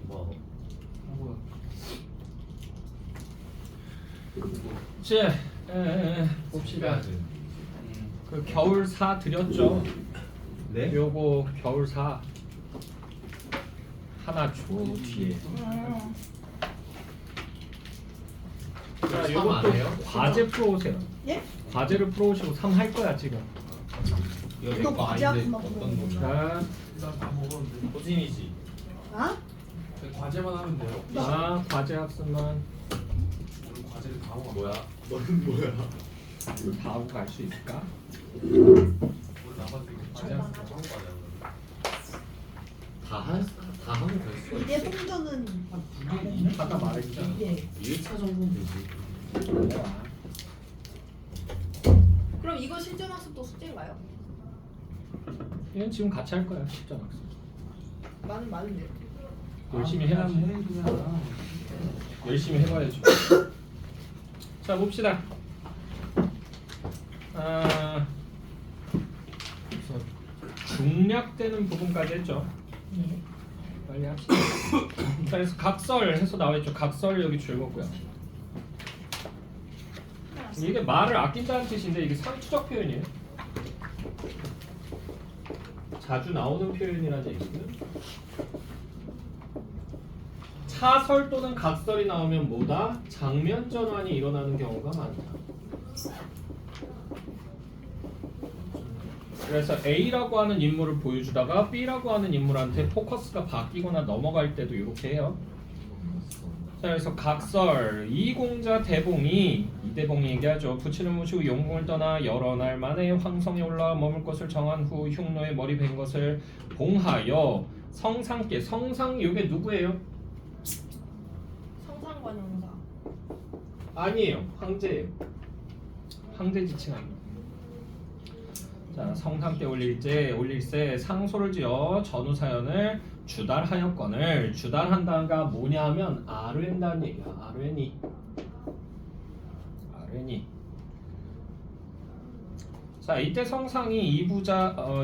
뭐? 이제 봅시다. 그 겨울사 드렸죠. 네? 요거 겨울사 하나 줘 뒤에. 자, 요것도 과제 풀어오세요. 예? 과제를 풀어오시고 3 할 거야 지금. 또 과제 아닌데 한번 어떤 놈이야? 자, 일단 다 먹었는데 호진이지. 아? 과제만 하면 돼요. 자 과제 학습만 오늘 과제를 다 먹어. 뭐야? 너는 뭐야? 이거 다 하고 갈 수 있을까? 오늘 나가서 이거 과제 하고 가자. 다 하고 갈 수가 이대 있어. 홍전은 아까 말했잖아. 예. 1차 정도는 되지. 그럼 이거 실전 학습도 숙제인가요? 얘는 지금 같이 할 거야 실전 학습. 많은데요. 열심히 해야 열심히 해봐야죠. 자 봅시다. 중략되는 부분까지 했죠. 예. 빨리 합시다. 자, 그래서 각설 해서 나와있죠. 각설 여기 줄거고요. 이게 말을 아낀다는 뜻인데 이게 상투적 표현이에요. 자주 나오는 표현이라는 얘기고요. 차설 또는 각설이 나오면 뭐다? 장면 전환이 일어나는 경우가 많다. 그래서 A라고 하는 인물을 보여주다가 B라고 하는 인물한테 포커스가 바뀌거나 넘어갈 때도 이렇게 해요. 자, 그래서 각설, 이공자 대봉이 이대봉이 얘기하죠. 부친을 모시고 용궁을 떠나 여러 날 만에 황성에 올라 머물 것을 정한 후 흉노에 머리 벤 것을 봉하여 성상께. 성상 이게 누구예요? 성상관용사. 아니에요. 황제예요. 황제 지칭합니다. 자, 성상 때 올릴세 상소를 지어 전후 사연을 주달하였거늘. 주달한다가 뭐냐면 아뢰다는 얘기야. 아뢰니. 자, 이때 성상이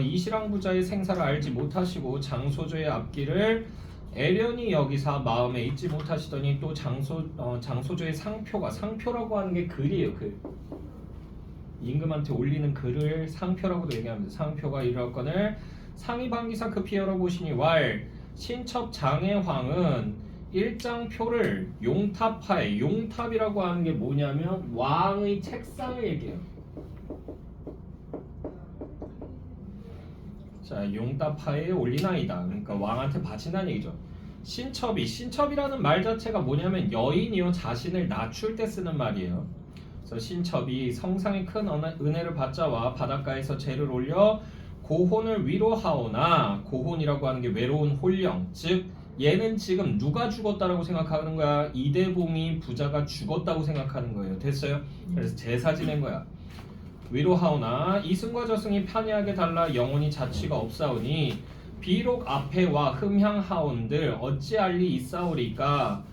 이시랑 부자의 생사를 알지 못하시고 장소조의 앞길을 애련히 여기사 마음에 잊지 못하시더니 또 장소조의 상표라고 하는 게 글이에요. 글. 임금한테 올리는 글을 상표라고도 얘기합니다. 상표가 이르렀거늘 상의방기사 급히 열어보시니 왈 신첩 장애황은 일장표를 용탑하에. 용탑이라고 하는 게 뭐냐면 왕의 책상을 얘기해요. 자, 용탑하에 올리나이다. 그러니까 왕한테 바친다는 얘기죠. 신첩이라는 말 자체가 뭐냐면 여인이요 자신을 낮출 때 쓰는 말이에요. 그래서 신첩이 성상의 큰 은혜를 받자와 바닷가에서 재를 올려 고혼을 위로하오나, 고혼이라고 하는 게 외로운 홀령, 즉 얘는 지금 누가 죽었다라고 생각하는 거야? 이대봉이 부자가 죽었다고 생각하는 거예요. 됐어요? 그래서 제사 지낸 거야. 위로하오나 이승과 저승이 판이하게 달라 영원히 자취가 없사오니 비록 앞에와 흠향하온들 어찌 알리 있사오리까.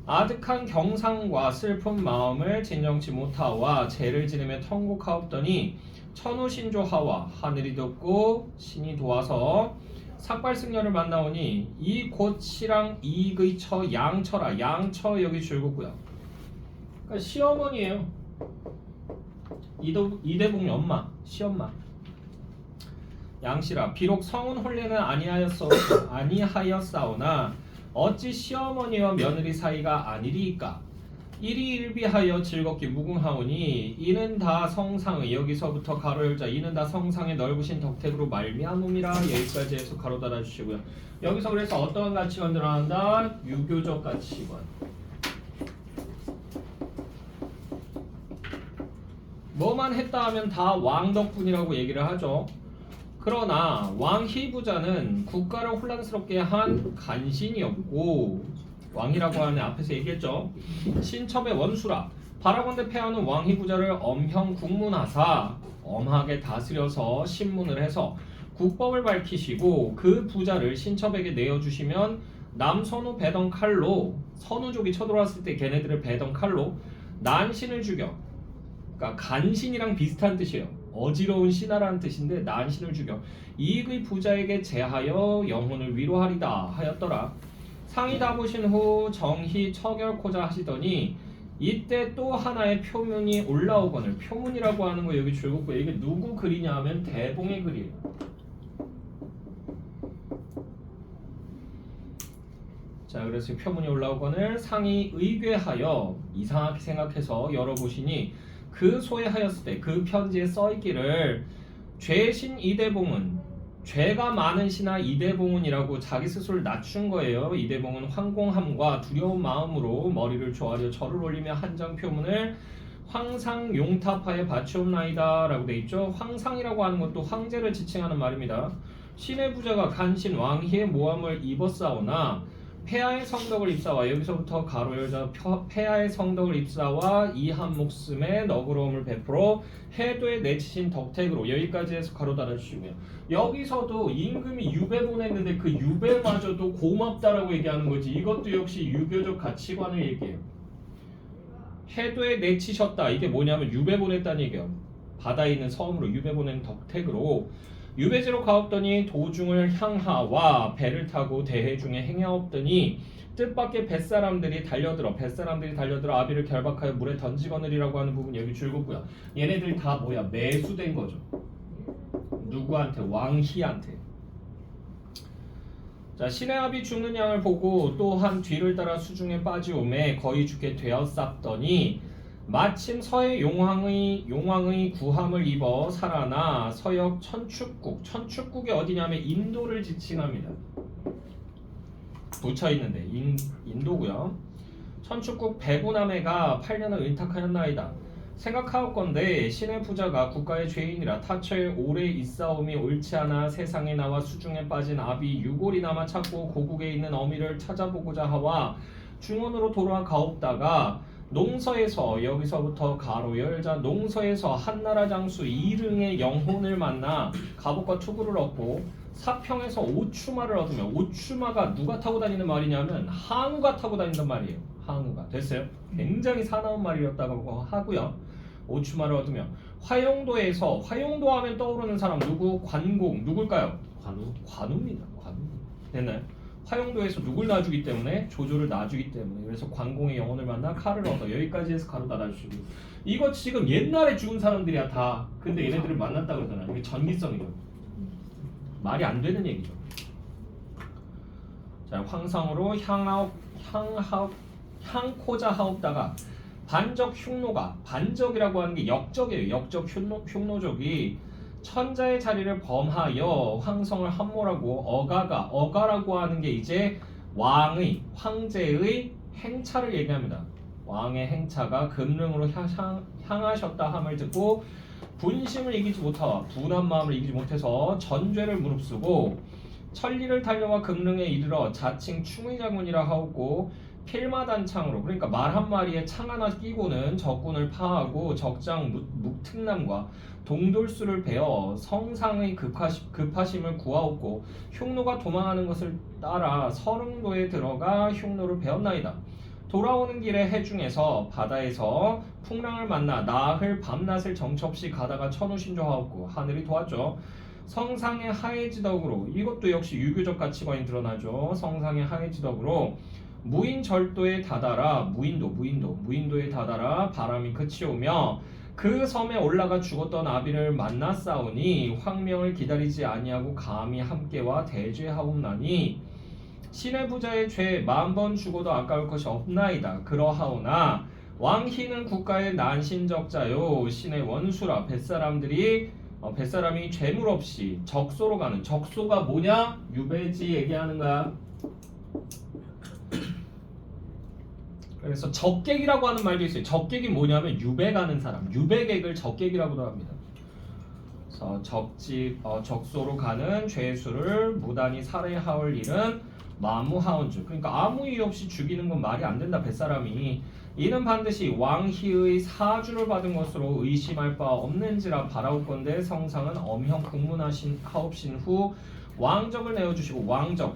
아득한 경상과 슬픈 마음을 진정치 못하와 죄를 지내며 통곡하옵더니 천우신조하와 하늘이 덮고 신이 도와서 삭발승려를 만나오니 이 곧 시랑 이익의 처 양처라. 양처 여기 줄거고요. 그러니까 시어머니예요. 이대봉이 엄마, 시엄마. 양씨라 비록 성은 혼례는 아니하였사오나 어찌 시어머니와 며느리 사이가 아니리이까. 일희일비하여 즐겁게 무궁하오니 이는 다 성상의, 여기서부터 가로 열자 이는 다 성상의 넓으신 덕택으로 말미암음이라. 여기까지 해서 가로 달아주시고요. 여기서 그래서 어떠한 가치관 드러난다? 유교적 가치관. 뭐만 했다 하면 다 왕 덕분이라고 얘기를 하죠. 그러나 왕희부자는 국가를 혼란스럽게 한 간신이었고, 왕이라고 하는 앞에서 얘기했죠. 신첩의 원수라. 바라건대 폐하는 왕희부자를 엄형 국문하사 엄하게 다스려서 신문을 해서 국법을 밝히시고 그 부자를 신첩에게 내어주시면 남선우 배던 칼로, 선우족이 쳐들어왔을 때 걔네들을 배던 칼로 난신을 죽여. 그러니까 간신이랑 비슷한 뜻이에요. 어지러운 신하라는 뜻인데 난신을 죽여 이익의 부자에게 제하여 영혼을 위로하리다 하였더라. 상이 다 보신 후 정히 처결코자 하시더니 이때 또 하나의 표문이 올라오거늘. 표문이라고 하는 거 여기 줄긋고 이게 누구 글이냐 하면 대봉의 글이에요. 자, 그래서 표문이 올라오거늘 상이 의궤하여 이상하게 생각해서 열어보시니 그 소외하였을 때 그 편지에 써있기를 죄신 이대봉은 죄가 많은 신하 이대봉은이라고 자기 스스로를 낮춘 거예요. 이대봉은 황공함과 두려운 마음으로 머리를 조아려 절을 올리며 한장 표문을 황상 용탑하에 바치옵나이다 라고 돼 있죠. 황상이라고 하는 것도 황제를 지칭하는 말입니다. 신의 부자가 간신 왕희의 모함을 입었사오나 폐하의 성덕을 입사와 여기서부터 가로 열자 폐하의 성덕을 입사와 이 한 목숨에 너그러움을 베풀어 해도에 내치신 덕택으로 여기까지 해서 가로 달아주시고요. 여기서도 임금이 유배 보냈는데 그 유배마저도 고맙다라고 얘기하는 거지. 이것도 역시 유교적 가치관을 얘기해요. 해도에 내치셨다. 이게 뭐냐면 유배 보냈다는 얘기예요. 바다에 있는 섬으로 유배 보낸 덕택으로 유배지로 가옵더니 도중을 향하와 배를 타고 대해 중에 행하옵더니 뜻밖의 뱃사람들이 달려들어 아비를 결박하여 물에 던지거느리라고 하는 부분 여기 줄긋고요. 얘네들 다 뭐야? 매수된 거죠. 누구한테? 왕희한테. 자, 신의 아비 죽는 양을 보고 또한 뒤를 따라 수중에 빠지오매 거의 죽게 되었sap더니 마침 서해 용왕의 구함을 입어 살아나 서역 천축국이 어디냐면 인도를 지칭합니다. 붙여있는데 인도고요. 천축국 배구남해가 8년을 은탁하였나이다. 생각하옵건대 신의 부자가 국가의 죄인이라 타처에 오래 있사옴이 옳지 않아 세상에 나와 수중에 빠진 아비 유골이나마 찾고 고국에 있는 어미를 찾아보고자 하와 중원으로 돌아가옵다가 농서에서 여기서부터 가로 열자 농서에서 한나라 장수 이릉의 영혼을 만나 갑옷과 투구를 얻고 사평에서 오추마를 얻으며 오추마가 누가 타고 다니는 말이냐면 항우가 타고 다니는 말이에요. 항우가 됐어요? 굉장히 사나운 말이었다고 하고요. 오추마를 얻으며 화용도에서 화용도 하면 떠오르는 사람 누구? 관공 누굴까요? 관우입니다. 관우 됐나요? 화용도에서 누굴 놔주기 때문에 조조를 놔주기 때문에 그래서 관공의 영혼을 만나 칼을 얻어 여기까지 해서 가로 달아주시고 이거 지금 옛날에 죽은 사람들이야 다. 근데 얘네들을 만났다 그러잖아요. 이게 전기성이죠. 말이 안 되는 얘기죠. 자, 황상으로 향코자 하옵다가 반적 흉노가 반적이라고 하는 게 역적이에요. 역적 흉노족이 천자의 자리를 범하여 황성을 함몰하고 어가라고 하는 게 이제 황제의 행차를 얘기합니다. 왕의 행차가 금릉으로 향하셨다 함을 듣고 분심을 이기지 못하와 분한 마음을 이기지 못해서 전죄를 무릅쓰고 천리를 달려와 금릉에 이르러 자칭 충의장군이라 하옵고 필마단창으로 그러니까 말 한 마리에 창 하나 끼고는 적군을 파하고 적장 묵특남과 동돌수를 베어 성상의 급하심을 구하옵고 흉노가 도망하는 것을 따라 서릉도에 들어가 흉노를 베었나이다. 돌아오는 길에 해중에서 바다에서 풍랑을 만나 나흘 밤낮을 정처없이 가다가 천우신조하옵고 하늘이 도왔죠. 성상의 하해지덕으로 이것도 역시 유교적 가치관이 드러나죠. 성상의 하해지덕으로 무인절도에 다다라 무인도에 다다라 바람이 그치오며 그 섬에 올라가 죽었던 아비를 만났사오니 황명을 기다리지 아니하고 감히 함께와 대죄하옵나니 신의 부자의 죄 10,000번 죽어도 아까울 것이 없나이다. 그러하오나 왕희는 국가의 난신적자요 신의 원수라 뱃사람이 죄물 없이 적소로 가는 적소가 뭐냐? 유배지 얘기하는 거야. 그래서 적객이라고 하는 말도 있어요. 적객이 뭐냐면 유배 가는 사람, 유배객을 적객이라고도 합니다. 그래서 적소로 가는 죄수를 무단히 살해하올 일은 마무하온주. 그러니까 아무 이유 없이 죽이는 건 말이 안 된다. 뱃사람이 이는 반드시 왕희의 사주를 받은 것으로 의심할 바 없는지라 바라옵건대 성상은 엄형 국문하옵신 후 왕적을 내어주시고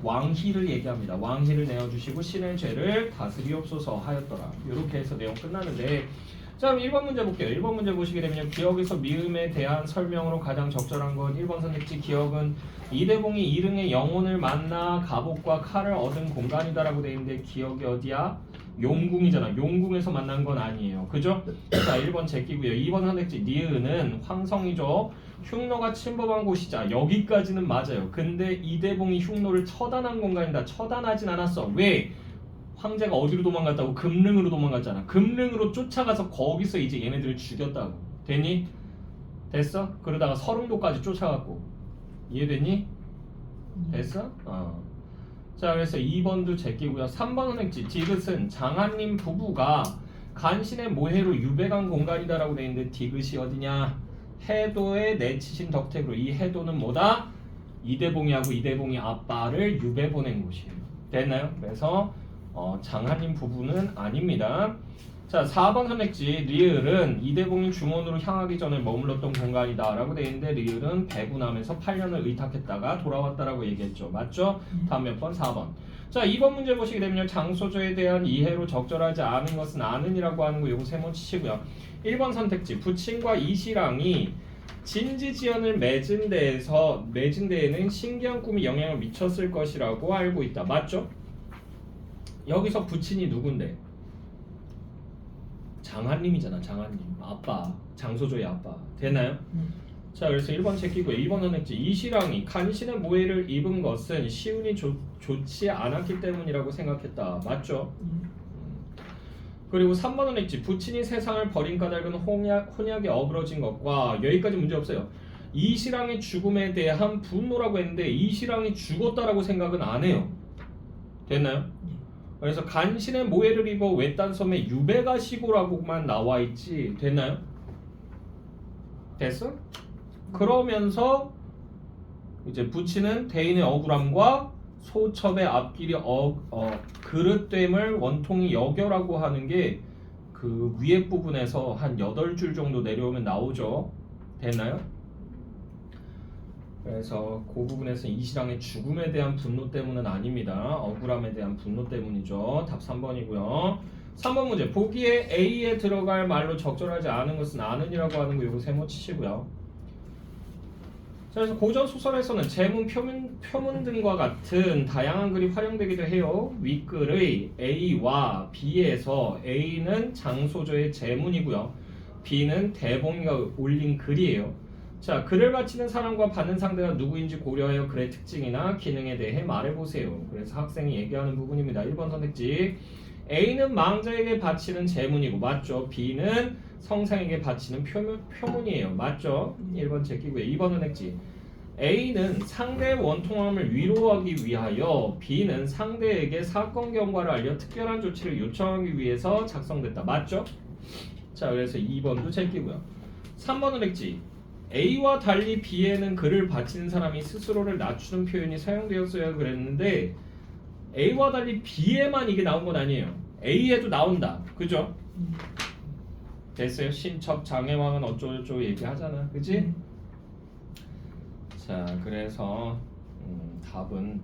왕희를 얘기합니다. 왕희를 내어주시고 신의 죄를 다스리옵소서 하였더라. 이렇게 해서 내용 끝나는데 자, 그럼 1번 문제 볼게요. 1번 문제 보시게 되면요. 기억에서 미음에 대한 설명으로 가장 적절한 건 1번 선택지. 기억은 이대봉이 이릉의 영혼을 만나 갑옷과 칼을 얻은 공간이다라고 돼 있는데 기억이 어디야? 용궁이잖아. 용궁에서 만난 건 아니에요. 그죠? 자, 1번 제끼고요. 2번 선택지. 니은은 황성이죠. 흉노가 침범한 곳이자 여기까지는 맞아요. 근데 이대봉이 흉노를 처단한 공간이다. 처단하진 않았어. 왜? 황제가 어디로 도망갔다고? 금릉으로 도망갔잖아. 금릉으로 쫓아가서 거기서 이제 얘네들을 죽였다고. 됐니? 됐어? 그러다가 서릉도까지 쫓아갔고. 이해됐니? 됐어? 자, 그래서 2번도 제끼고요. 3번 선택지. 디귿은 장한림 부부가 간신의 모해로 유배간 공간이다라고 돼 있는데 디귿이 어디냐? 해도에 내치신 덕택으로. 이 해도는 뭐다? 이대봉이하고 이대봉이 아빠를 유배 보낸 곳이에요. 됐나요? 그래서 장한림 부부는 아닙니다. 자, 4번 선택지. 리을은 이대봉이 중원으로 향하기 전에 머물렀던 공간이다 라고 되어 있는데 리을은 배군함에서 8년을 의탁했다가 돌아왔다라고 얘기했죠. 맞죠? 다음 몇 번? 4번. 자, 2번 문제 보시게 되면 장소조에 대한 이해로 적절하지 않은 것은 아는이라고 하는 거 요거 세모 치시고요. 1번 선택지. 부친과 이시랑이 진지지연을 맺은 데에는 신기한 꿈이 영향을 미쳤을 것이라고 알고 있다. 맞죠? 여기서 부친이 누군데? 장한림이잖아. 장한림 아빠, 장소조의 아빠. 되나요? 자, 그래서 1번 제끼고요. 2번 선택지. 이시랑이 간신의 모해를 입은 것은 시운이 좋지 않았기 때문이라고 생각했다. 맞죠? 그리고 3번 선택지. 부친이 세상을 버린 까닭은 혼약에 어그러진 것과 여기까지 문제 없어요. 이시랑의 죽음에 대한 분노라고 했는데 이시랑이 죽었다라고 생각은 안 해요. 됐나요? 그래서 간신의 모해를 입어 외딴 섬에 유배가시고라고만 나와 있지. 됐나요? 됐어? 그러면서 이제 부친은 대인의 억울함과 소첩의 앞길이 그릇됨을 원통이 여겨라고 하는 게 그 위에 부분에서 한 8줄 정도 내려오면 나오죠. 됐나요? 그래서 그 부분에서 이시랑의 죽음에 대한 분노 때문은 아닙니다. 억울함에 대한 분노 때문이죠. 답 3번이고요. 3번 문제. 보기에 A에 들어갈 말로 적절하지 않은 것은 아는이라고 하는 거 요거 세모 치시고요. 자, 그래서 고전 소설에서는 제문, 표문 등과 같은 다양한 글이 활용되기도 해요. 윗글의 A와 B에서 A는 장소조의 제문이고요. B는 대봉이가 올린 글이에요. 자, 글을 바치는 사람과 받는 상대가 누구인지 고려하여 글의 특징이나 기능에 대해 말해보세요. 그래서 학생이 얘기하는 부분입니다. 1번 선택지. A는 망자에게 바치는 제문이고 맞죠? B는 성상에게 바치는 표문이에요. 맞죠? 1번 제끼고요. 2번 선택지. A는 상대의 원통함을 위로하기 위하여 B는 상대에게 사건 경과를 알려 특별한 조치를 요청하기 위해서 작성됐다. 맞죠? 자, 그래서 2번도 제끼고요. 3번 선택지. A와 달리 B에는 글을 바치는 사람이 스스로를 낮추는 표현이 사용되었어야 그랬는데 A와 달리 B에만 이게 나온 건 아니에요. A에도 나온다. 그죠? 됐어요? 신첩 장애왕은 어쩌고저쩌고 얘기하잖아. 그지? 자, 그래서 답은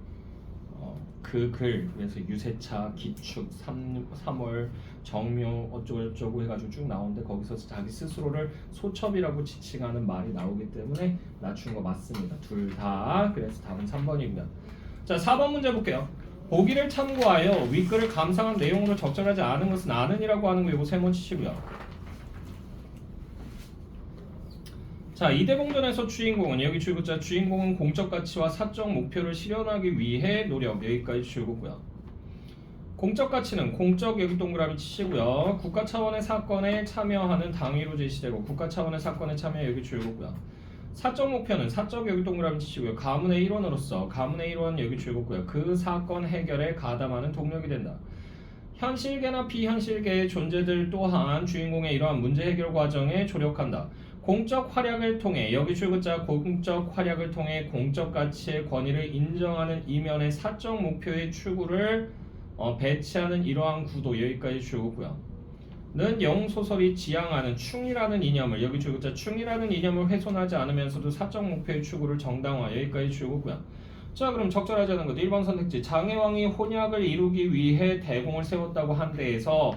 그 글, 그래서 유세차, 기축, 3월, 정묘 어쩌고저쩌고 해가지고 쭉 나오는데 거기서 자기 스스로를 소첩이라고 지칭하는 말이 나오기 때문에 낮춘 거 맞습니다. 둘 다. 그래서 답은 3번이고요. 자, 4번 문제 볼게요. 보기를 참고하여 윗글을 감상한 내용으로 적절하지 않은 것은 아는이라고 하는 거 이거 세번 치시고요. 자, 이대봉전에서 주인공은 여기 줄글자 주인공은 공적 가치와 사적 목표를 실현하기 위해 노력. 여기까지 줄고요. 공적 가치는 공적 여기 동그라미 치시고요. 국가 차원의 사건에 참여하는 당위로 제시되고 국가 차원의 사건에 참여 여기 줄고요. 사적 목표는 사적 여기 동그라미 치시고요. 가문의 일원으로서 가문의 일원 여기 줄고요. 그 사건 해결에 가담하는 동력이 된다. 현실계나 비현실계의 존재들 또한 주인공의 이러한 문제 해결 과정에 조력한다. 공적 활약을 통해 여기 줄글자 공적 활약을 통해 공적 가치의 권위를 인정하는 이면의 사적 목표의 추구를 배치하는 이러한 구도 여기까지 줄고요. 는 영웅소설이 지향하는 충이라는 이념을 여기 줄글자 충이라는 이념을 훼손하지 않으면서도 사적 목표의 추구를 정당화 여기까지 줄고요. 자, 그럼 적절하지 않은 것 1번 선택지. 장애왕이 혼약을 이루기 위해 대공을 세웠다고 한 데에서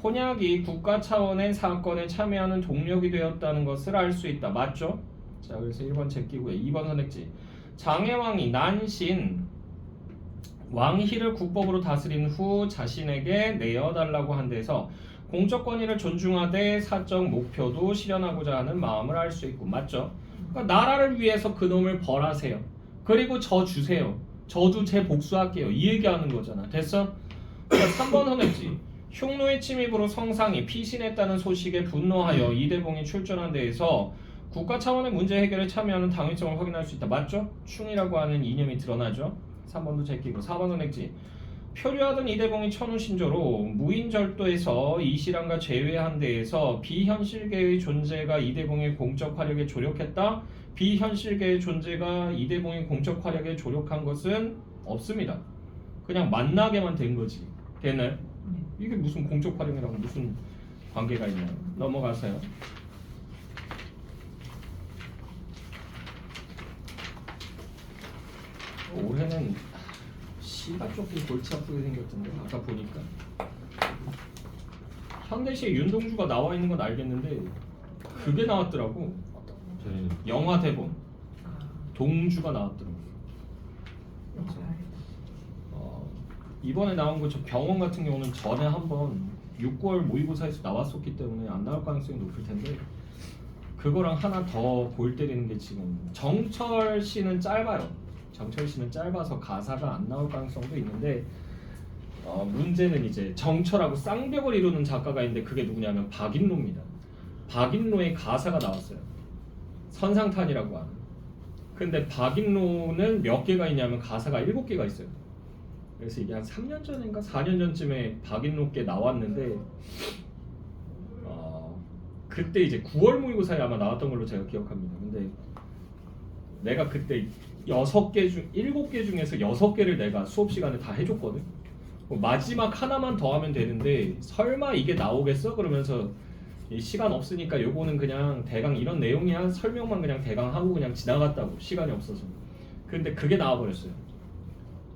혼약이 국가 차원의 사건에 참여하는 동력이 되었다는 것을 알 수 있다. 맞죠? 자, 그래서 1번 제끼고요. 2번 선택지. 장해왕이 난신 왕희를 국법으로 다스린 후 자신에게 내어달라고 한 데서 공적 권위를 존중하되 사적 목표도 실현하고자 하는 마음을 알 수 있고. 맞죠? 그러니까 나라를 위해서 그놈을 벌하세요. 그리고 저 주세요. 저도 제 복수할게요. 이 얘기하는 거잖아. 됐어? 그러니까 3번 선택지. 흉노의 침입으로 성상이 피신했다는 소식에 분노하여 이대봉이 출전한 데에서 국가 차원의 문제 해결에 참여하는 당위성을 확인할 수 있다. 맞죠? 충이라고 하는 이념이 드러나죠. 3번도 제끼고. 4번 선택지. 표류하던 이대봉이 천우신조로 무인절도에서 이시랑과 제외한 데에서 비현실계의 존재가 이대봉의 공적 활약에 조력했다. 비현실계의 존재가 이대봉의 공적 활약에 조력한 것은 없습니다. 그냥 만나게만 된 거지. 됐나요? 이게 무슨 공적 활용이랑 무슨 관계가 있나요? 넘어가세요. 올해는 시가 조금 골치 아프게 생겼던데 아까 보니까 현대시에 윤동주가 나와 있는 건 알겠는데 그게 나왔더라고. 저희는 영화 대본 동주가 나왔더라고. 이번에 나온 거 저 병원 같은 경우는 전에 한번 6개월 모의고사에서 나왔었기 때문에 안 나올 가능성이 높을 텐데 그거랑 하나 더 골 때리는 게 지금 정철 씨는 짧아요. 정철 씨는 짧아서 가사가 안 나올 가능성도 있는데 문제는 이제 정철하고 쌍벽을 이루는 작가가 있는데 그게 누구냐면 박인로입니다. 박인로의 가사가 나왔어요. 선상탄이라고 하는. 근데 박인로는 몇 개가 있냐면 가사가 7개가 있어요. 그래서 이게 한 3년 전인가 4년 전쯤에 박인로께 나왔는데 그때 이제 9월 모의고사에 아마 나왔던 걸로 제가 기억합니다. 근데 내가 그때 7개 중에서 6개를 내가 수업 시간에 다 해줬거든. 마지막 하나만 더 하면 되는데 설마 이게 나오겠어? 그러면서 시간 없으니까 요거는 그냥 대강 이런 내용이야 설명만 그냥 대강 하고 그냥 지나갔다고 시간이 없어서. 근데 그게 나와버렸어요.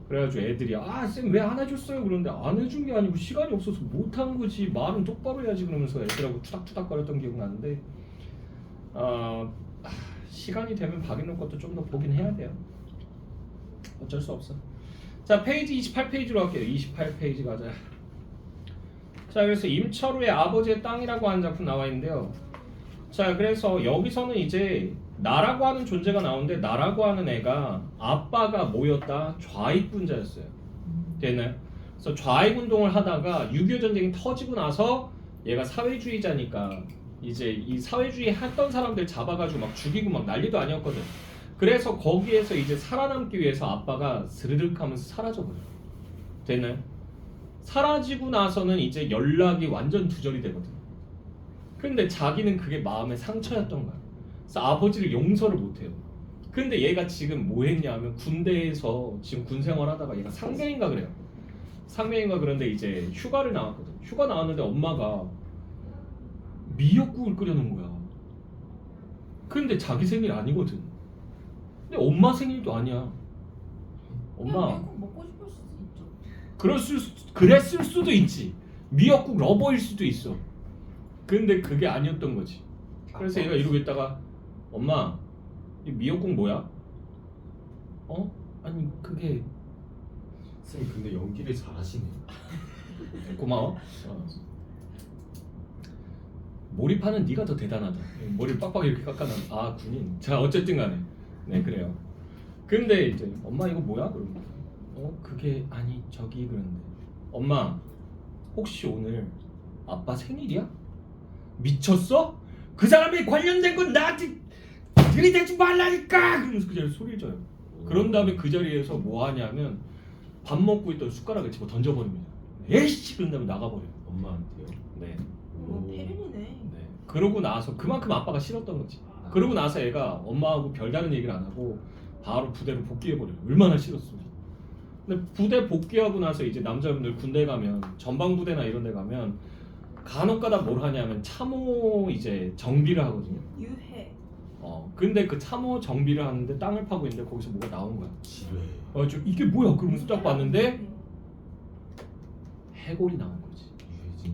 그래가지고 애들이 쌤 왜 안 해줬어요? 그런데 안 해준 게 아니고 시간이 없어서 못한 거지 말은 똑바로 해야지 그러면서 애들하고 투닥투닥거렸던 기억이 나는데 시간이 되면 박인록 것도 좀 더 보긴 해야 돼요. 어쩔 수 없어. 자 페이지 28페이지로 할게요. 28페이지 가자. 자 그래서 임철우의 아버지의 땅이라고 하는 작품 나와 있는데요. 자 그래서 여기서는 이제 나라고 하는 존재가 나오는데 나라고 하는 애가 아빠가 뭐였다? 좌익군자였어요. 됐나요? 그래서 좌익운동을 하다가 6.25 전쟁이 터지고 나서 얘가 사회주의자니까 이제 이 사회주의 했던 사람들 잡아가지고 막 죽이고 막 난리도 아니었거든. 그래서 거기에서 이제 살아남기 위해서 아빠가 스르륵 하면서 사라져버려요. 됐나요? 사라지고 나서는 이제 연락이 완전 두절이 되거든. 근데 자기는 그게 마음의 상처였던 거야. 그래서 아버지를 용서를 못해요. 근데 얘가 지금 뭐 했냐면 군대에서 지금 군 생활하다가 얘가 상병인가 그래요. 상병인가 그런데 이제 휴가를 나왔거든. 휴가 나왔는데 엄마가 미역국을 끓여놓은 거야. 근데 자기 생일 아니거든. 근데 엄마 생일도 아니야. 엄마 미역국 먹고 싶을 수도 있죠. 그랬을 수도 있지. 미역국 러버일 수도 있어. 근데 그게 아니었던 거지. 그래서 얘가 이러고 있다가 엄마 이 미역국 뭐야? 아니 그게 쌤 근데 연기를 잘하시네. 고마워. 몰입하는 네가 더 대단하다. 머리를 빡빡 이렇게 깎아놔. 군인. 자 어쨌든 간에 네 그래요. 근데 이제 엄마 이거 뭐야? 그러면 그게 아니 저기 그런데 엄마 혹시 오늘 아빠 생일이야? 미쳤어? 그 사람이 관련된 건 나한테 들이대지 말라니까! 그러면서 그 자리에 소리를 져요. 그런 다음에 그 자리에서 뭐 하냐면 밥 먹고 있던 숟가락을 집어 던져버립니다. 에이씨! 그런 다음에 나가버려요. 엄마한테요? 네. 페륜이네. 네. 그러고 나서 그만큼 아빠가 싫었던 거지. 그러고 나서 애가 엄마하고 별다른 얘기를 안 하고 바로 부대로 복귀해버려요. 얼마나 싫었어. 근데 부대 복귀하고 나서 이제 남자분들 군대 가면 전방부대나 이런 데 가면 간혹가다 뭘 하냐면 참호 이제 정비를 하거든요. 유해. 근데 그 참호 정비를 하는데 땅을 파고 있는데 거기서 뭐가 나온 거야. 지뢰. 좀 이게 뭐야? 그러면서 딱 봤는데 해골이 나온 거지. 유해진.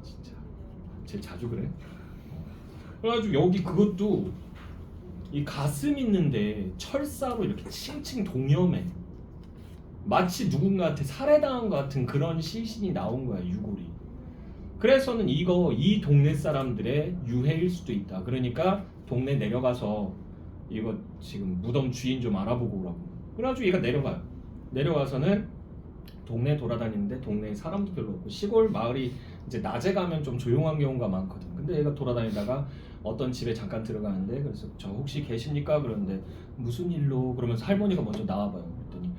진짜 제일 자주 그래. 그래가지고 여기 그것도 이 가슴 있는데 철사로 이렇게 칭칭 동여매. 마치 누군가한테 살해당한 것 같은 그런 시신이 나온 거야, 유골이. 그래서는 이 동네 사람들의 유해일 수도 있다. 그러니까 동네 내려가서 이거 지금 무덤 주인 좀 알아보고 오라고. 그래가지고 얘가 내려가요. 내려가서는 동네 돌아다니는데 동네에 사람도 별로 없고 시골 마을이 이제 낮에 가면 좀 조용한 경우가 많거든. 근데 얘가 돌아다니다가 어떤 집에 잠깐 들어가는데 그래서 저 혹시 계십니까? 그러는데 무슨 일로? 그러면서 할머니가 먼저 나와봐요. 그랬더니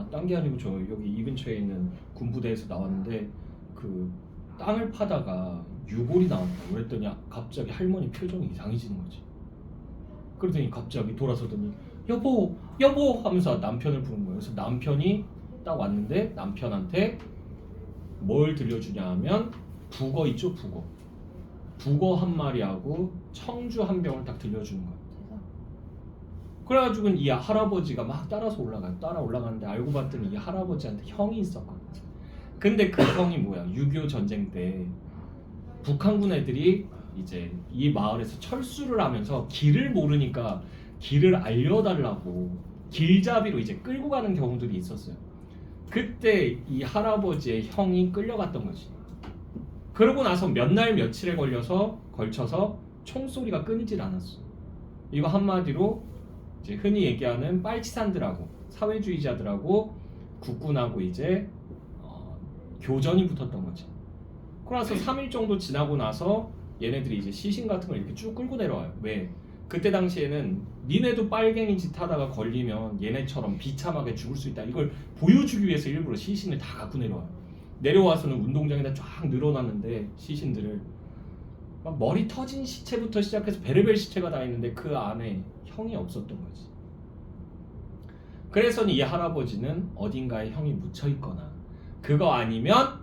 딴 게 아니고 저 여기 이 근처에 있는 군부대에서 나왔는데 그 땅을 파다가 유골이 나온다고. 그랬더니 갑자기 할머니 표정이 이상해지는 거지. 그러더니 갑자기 돌아서더니 여보 하면서 남편을 부른 거예요. 그래서 남편이 딱 왔는데 남편한테 뭘 들려주냐 하면 북어 있죠, 북어 한 마리하고 청주 한 병을 딱 들려주는 거예요. 그래가지고 이 할아버지가 막 따라서 올라가요. 따라 올라가는데 알고 봤더니 이 할아버지한테 형이 있었거든요. 근데 그 형이 뭐야? 6.25 전쟁 때 북한군 애들이 이제 이 마을에서 철수를 하면서 길을 모르니까 길을 알려달라고 길잡이로 이제 끌고 가는 경우들이 있었어요. 그때 이 할아버지의 형이 끌려갔던 거지. 그러고 나서 몇 날 며칠에 걸쳐서 총소리가 끊이질 않았어. 이거 한마디로 이제 흔히 얘기하는 빨치산들하고 사회주의자들하고 국군하고 이제 교전이 붙었던 거지. 그래서 3일 정도 지나고 나서 얘네들이 이제 시신 같은 걸 이렇게 쭉 끌고 내려와요. 왜? 그때 당시에는 니네도 빨갱이 짓 하다가 걸리면 얘네처럼 비참하게 죽을 수 있다. 이걸 보여주기 위해서 일부러 시신을 다 갖고 내려와요. 내려와서는 운동장에다 쫙 늘어놨는데 시신들을 막 머리 터진 시체부터 시작해서 베르벨 시체가 다 있는데 그 안에 형이 없었던 거지. 그래서 이 할아버지는 어딘가에 형이 묻혀 있거나 그거 아니면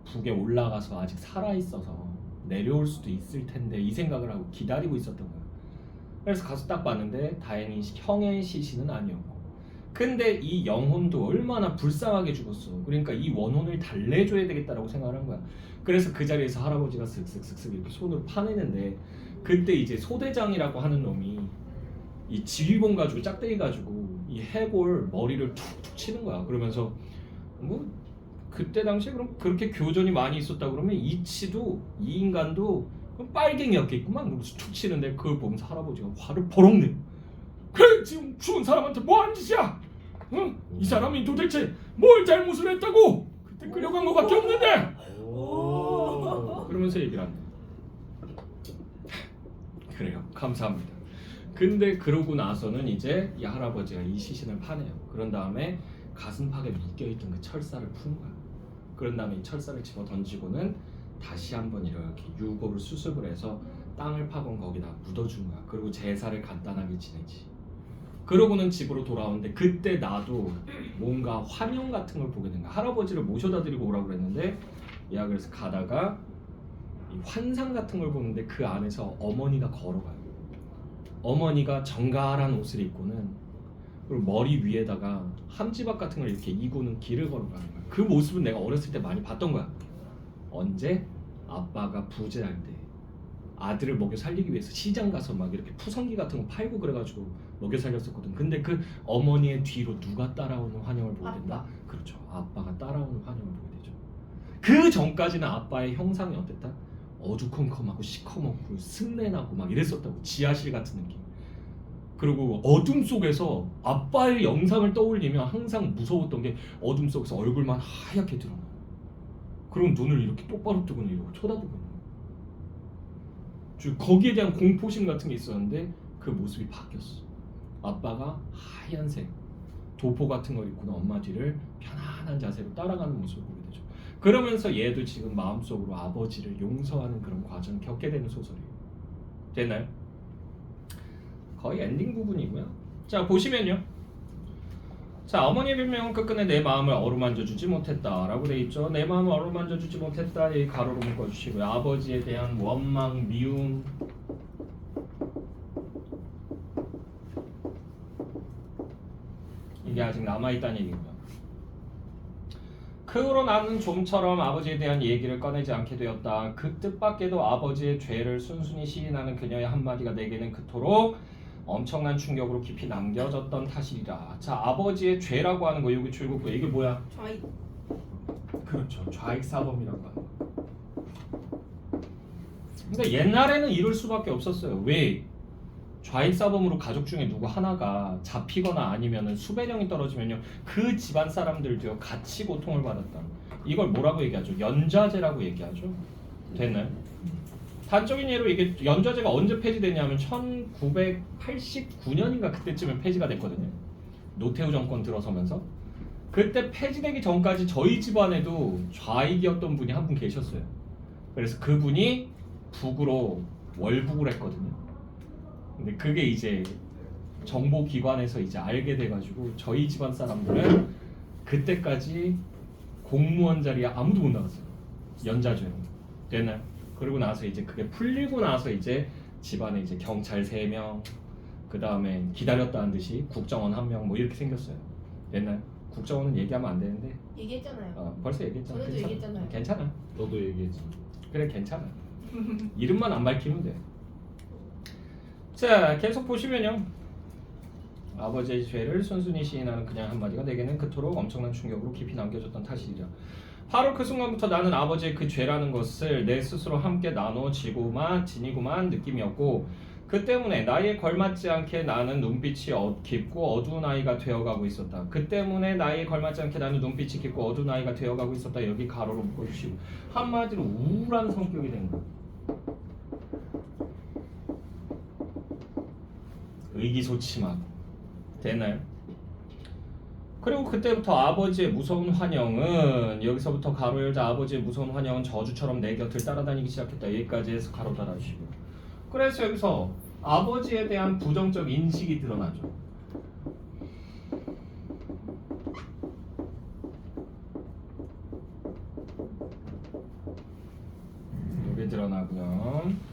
북에 올라가서 아직 살아있어서 내려올 수도 있을 텐데 이 생각을 하고 기다리고 있었던 거야. 그래서 가서 딱 봤는데 다행히 형의 시신은 아니었고, 근데 이 영혼도 얼마나 불쌍하게 죽었어. 그러니까 이 원혼을 달래줘야 되겠다라고 생각을 한 거야. 그래서 그 자리에서 할아버지가 슥슥슥슥 이렇게 손으로 파내는데 그때 이제 소대장이라고 하는 놈이 이 지휘봉 가지고 짝대기 가지고 이 해골 머리를 툭툭 치는 거야. 그러면서 뭐 그때 당시에 그럼 그렇게 교전이 많이 있었다 그러면 이 인간도 빨갱이였겠구만. 그러면서 툭 치는데 그걸 보면서 할아버지가 화를 버럭 내요. 그래 지금 죽은 사람한테 뭐 하는 짓이야? 응? 이 사람이 도대체 뭘 잘못을 했다고? 그때 끌려간 거밖에 없는데. 그러면서 얘기를 한다. 그래요. 감사합니다. 근데 그러고 나서는 이제 이 할아버지가 이 시신을 파내요. 그런 다음에 가슴팍에 묶여있던 그 철사를 푸는 거야. 그런 다음에 이 철사를 집어 던지고는 다시 한번 이렇게 유골을 수습을 해서 땅을 파고 거기다 묻어준 거야. 그리고 제사를 간단하게 지내지. 그러고는 집으로 돌아오는데 그때 나도 뭔가 환영 같은 걸 보게 된 거야. 할아버지를 모셔다 드리고 오라고 그랬는데 얘가 그래서 가다가 이 환상 같은 걸 보는데 그 안에서 어머니가 걸어가요. 어머니가 정갈한 옷을 입고는 그리고 머리 위에다가 함지박 같은 걸 이렇게 이고는 길을 걸어가는 거야. 그 모습은 내가 어렸을 때 많이 봤던 거야. 언제? 아빠가 부재할 때 아들을 먹여 살리기 위해서 시장 가서 막 이렇게 푸성기 같은 거 팔고 그래가지고 먹여 살렸었거든. 근데 그 어머니의 뒤로 누가 따라오는 환영을 보게 된다? 아빠. 그렇죠. 아빠가 따라오는 환영을 보게 되죠. 그 전까지는 아빠의 형상이 어땠다? 어두컴컴하고 시커멓고 습내나고 막 이랬었다고. 지하실 같은 느낌. 그리고 어둠 속에서 아빠의 영상을 떠올리면 항상 무서웠던 게 어둠 속에서 얼굴만 하얗게 드러나. 그럼 눈을 이렇게 똑바로 뜨고는 이러고 쳐다보고 있는 거야. 거기에 대한 공포심 같은 게 있었는데 그 모습이 바뀌었어. 아빠가 하얀색 도포 같은 걸 입고는 엄마 뒤를 편안한 자세로 따라가는 모습을 보게 되죠. 그러면서 얘도 지금 마음속으로 아버지를 용서하는 그런 과정을 겪게 되는 소설이에요. 됐나요? 거의 엔딩 부분이고요. 자 보시면요. 자 어머니의 변명은 끝끝내 내 마음을 어루만져주지 못했다 라고 돼 있죠. 내 마음을 어루만져주지 못했다 이 가로로 묶어주시고요. 아버지에 대한 원망, 미움, 이게 아직 남아있다는 얘기고요. 그 후로 나는 좀처럼 아버지에 대한 얘기를 꺼내지 않게 되었다. 그 뜻밖에도 아버지의 죄를 순순히 시인하는 그녀의 한마디가 내게는 그토록 엄청난 충격으로 깊이 남겨졌던 탓이라. 자, 아버지의 죄라고 하는 거 여기 줄긋고 이게 뭐야? 좌익. 그렇죠. 좌익사범이라고 하는 거. 근데 옛날에는 이럴 수밖에 없었어요. 왜? 좌익사범으로 가족 중에 누구 하나가 잡히거나 아니면은 수배령이 떨어지면요, 그 집안 사람들도요 같이 고통을 받았다. 이걸 뭐라고 얘기하죠? 연좌제라고 얘기하죠. 됐나요? 단적인 예로 이게 연좌제가 언제 폐지됐냐면 1989년인가 그때쯤에 폐지가 됐거든요. 노태우 정권 들어서면서. 그때 폐지되기 전까지 저희 집안에도 좌익이었던 분이 한 분 계셨어요. 그래서 그분이 북으로 월북을 했거든요. 근데 그게 이제 정보기관에서 이제 알게 돼가지고 저희 집안 사람들은 그때까지 공무원 자리에 아무도 못 나갔어요. 연좌제로. 됐나요? 그리고 나서 이제 그게 풀리고 나서 이제 집안에 이제 경찰 3명, 그 다음에 기다렸다는 듯이 국정원 1명 뭐 이렇게 생겼어요. 됐나요? 국정원은 얘기하면 안 되는데 얘기했잖아요. 벌써 얘기했잖아. 전에도 얘기했잖아요. 괜찮아. 너도 얘기했지. 그래 괜찮아. 이름만 안 밝히면 돼. 자, 계속 보시면요. 아버지의 죄를 순순히 시인하는 그냥 한마디가 내게는 그토록 엄청난 충격으로 깊이 남겨졌던 탓이라. 바로 그 순간부터 나는 아버지의 그 죄라는 것을 내 스스로 함께 나눠 지니고만 느낌이었고, 그 때문에 나이에 걸맞지 않게 나는 눈빛이 깊고 어두운 아이가 되어가고 있었다. 그 때문에 나이에 걸맞지 않게 나는 눈빛이 깊고 어두운 아이가 되어가고 있었다. 여기 가로로 묶어주시고, 한마디로 우울한 성격이 된 거야. 의기소침하고. 됐나요? 그리고 그때부터 아버지의 무서운 환영은, 여기서부터 가로 열자 아버지의 무서운 환영은 저주처럼 내 곁을 따라다니기 시작했다. 여기까지 해서 가로 닫아주시고. 그래서 여기서 아버지에 대한 부정적 인식이 드러나죠. 여기 드러나고요.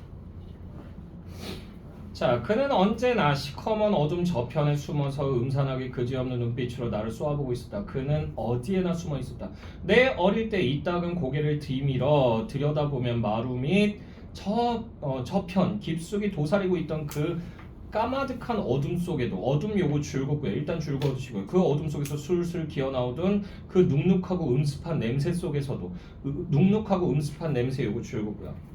자, 그는 언제나 시커먼 어둠 저편에 숨어서 음산하게 그지없는 눈빛으로 나를 쏘아보고 있었다. 그는 어디에나 숨어 있었다. 내 어릴 때 이따금 고개를 들이밀어 들여다보면 마루 및 저편 깊숙이 도사리고 있던 그 까마득한 어둠 속에도, 어둠 요거 줄긋고요. 일단 줄거두시고요. 그 어둠 속에서 술술 기어나오던 그 눅눅하고 음습한 냄새 속에서도, 눅눅하고 음습한 냄새 요거 줄긋고요.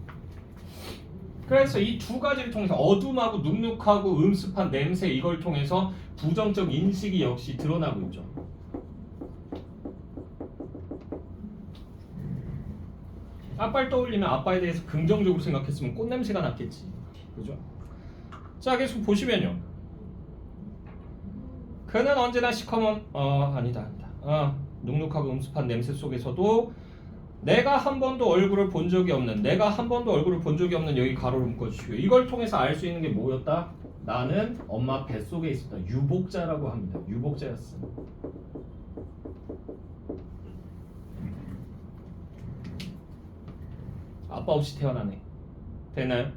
그래서 이 두 가지를 통해서 어둠하고 눅눅하고 음습한 냄새, 이걸 통해서 부정적 인식이 역시 드러나고 있죠. 아빠를 떠올리면 아빠에 대해서 긍정적으로 생각했으면 꽃냄새가 났겠지. 그죠? 자, 계속 보시면요. 그는 언제나 시커먼 눅눅하고 음습한 냄새 속에서도 내가 한 번도 얼굴을 본 적이 없는, 여기 가로로 묶어주시고요. 이걸 통해서 알 수 있는 게 뭐였다? 나는 엄마 뱃속에 있었다. 유복자라고 합니다. 유복자였어. 아빠 없이 태어나네. 되나요?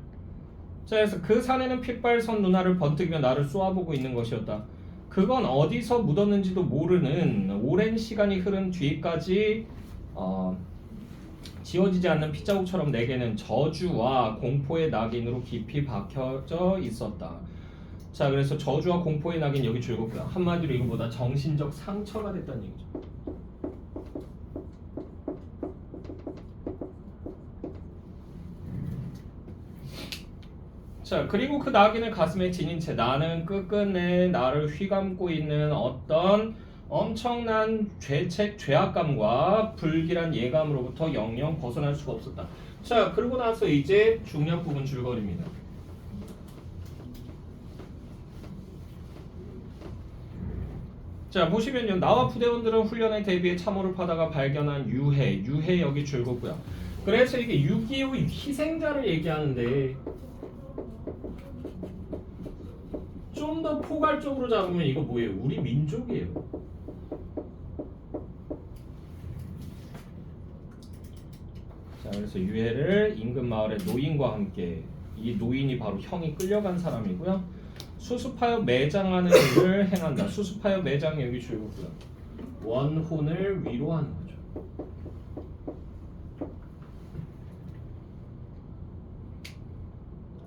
자, 그래서 그 산에는 핏발선 누나를 번뜩이며 나를 쏘아보고 있는 것이었다. 그건 어디서 묻었는지도 모르는 오랜 시간이 흐른 뒤까지 지워지지 않는 핏자국처럼 내게는 저주와 공포의 낙인으로 깊이 박혀져 있었다. 자, 그래서 저주와 공포의 낙인 여기 줄겁고요. 한마디로 이거보다 정신적 상처가 됐다는 얘기죠. 자, 그리고 그 낙인을 가슴에 지닌 채 나는 끝끝내 나를 휘감고 있는 어떤 엄청난 죄악감과 불길한 예감으로부터 영영 벗어날 수가 없었다. 자, 그러고 나서 이제 중요한 부분 줄거리입니다. 자, 보시면요. 나와 부대원들은 훈련에 대비해 참호를 파다가 발견한 유해 여기 줄겁고요. 그래서 이게 6.25 희생자를 얘기하는데, 좀 더 포괄적으로 잡으면 이거 뭐예요? 우리 민족이에요. 자, 그래서 유해를 인근 마을의 노인과 함께, 이 노인이 바로 형이 끌려간 사람이고요. 수습하여 매장하는 일을 행한다. 수습하여 매장이 여기 줄고요. 원혼을 위로하는 거죠.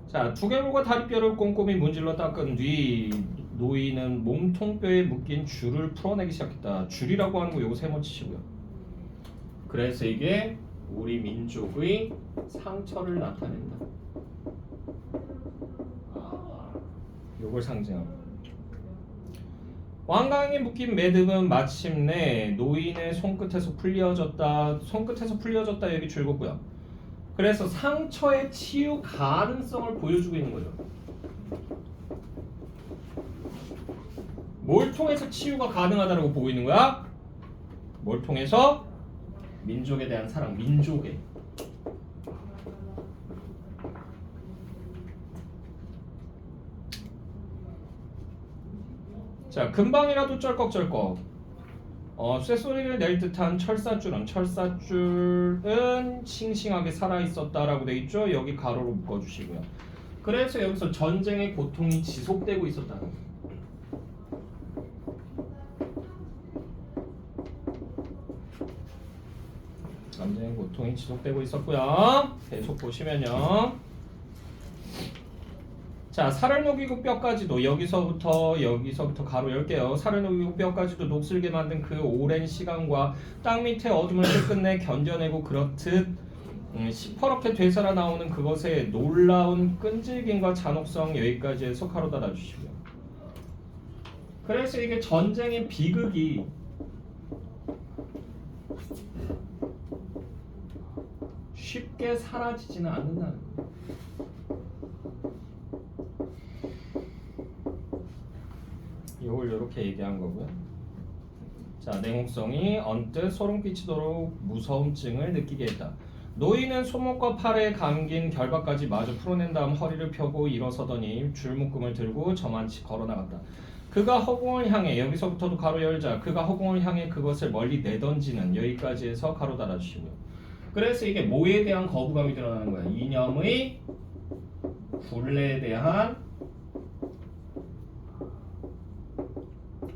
자, 두개골과 다리뼈를 꼼꼼히 문질러 닦은 뒤 노인은 몸통뼈에 묶인 줄을 풀어내기 시작했다. 줄이라고 하는 거 요거 세모 치시고요. 그래서 이게 우리 민족의 상처를 나타낸다. 요걸 상징합니다. 왕강에 묶인 매듭은 마침내 노인의 손끝에서 풀려졌다. 손끝에서 풀려졌다 여기 줄거고요. 그래서 상처의 치유 가능성을 보여주고 있는 거죠. 뭘 통해서 치유가 가능하다고 보고 있는 거야? 뭘 통해서? 민족에 대한 사랑, 민족에. 자, 금방이라도 쩔꺽쩔꺽. 쇳소리를 낼 듯한 철사줄은 싱싱하게 살아있었다라고 돼 있죠. 여기 가로로 묶어주시고요. 그래서 여기서 전쟁의 고통이 지속되고 있었다는 거예요. 전쟁의 고통이 지속되고 있었고요. 계속 보시면요. 자, 살을 녹이고 뼈까지도 여기서부터 가로 열게요. 살을 녹이고 뼈까지도 녹슬게 만든 그 오랜 시간과 땅 밑의 어둠을 끝내 견뎌내고 그렇듯 시퍼렇게 되살아 나오는 그것의 놀라운 끈질김과 잔혹성 여기까지 해서 가로 닫아주시고요. 그래서 이게 전쟁의 비극이 쉽게 사라지지는 않는다는 거예요. 이걸 이렇게 얘기한 거고요. 자, 냉혹성이 언뜻 소름 끼치도록 무서움증을 느끼게 했다. 노인은 손목과 팔에 감긴 결박까지 마저 풀어낸 다음 허리를 펴고 일어서더니 줄묶음을 들고 저만치 걸어나갔다. 그가 허공을 향해 여기서부터도 가로 열자 그가 허공을 향해 그것을 멀리 내던지는 여기까지 해서 가로 닫아주시고요. 그래서 이게 뭐에 대한 거부감이 드러나는 거야. 이념의 굴레에 대한